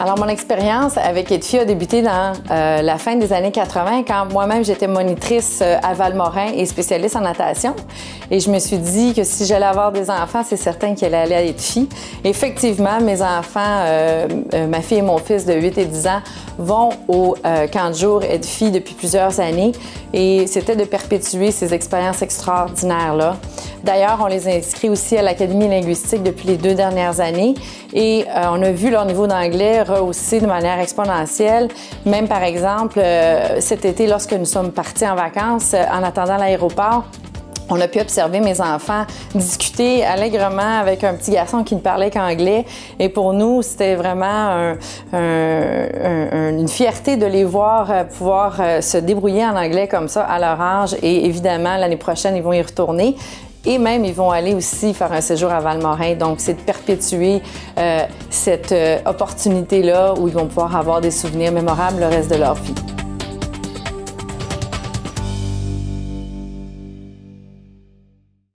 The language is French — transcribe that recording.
Alors, mon expérience avec Edfi a débuté dans la fin des années 80, quand moi-même j'étais monitrice à Valmorin et spécialiste en natation. Et je me suis dit que si j'allais avoir des enfants, c'est certain qu'elle allait à Edfi. Effectivement, mes enfants, ma fille et mon fils de 8 et 10 ans, vont au camp de jour Edfi depuis plusieurs années. Et c'était de perpétuer ces expériences extraordinaires-là. D'ailleurs, on les inscrit aussi à l'Académie linguistique depuis les 2 dernières années et on a vu leur niveau d'anglais rehausser de manière exponentielle. Même par exemple, cet été, lorsque nous sommes partis en vacances, en attendant l'aéroport, on a pu observer mes enfants discuter allègrement avec un petit garçon qui ne parlait qu'anglais. Et pour nous, c'était vraiment une fierté de les voir pouvoir se débrouiller en anglais comme ça à leur âge. Et évidemment, l'année prochaine, ils vont y retourner. Et même, ils vont aller aussi faire un séjour à Valmorin. Donc, c'est de perpétuer cette opportunité-là où ils vont pouvoir avoir des souvenirs mémorables le reste de leur vie.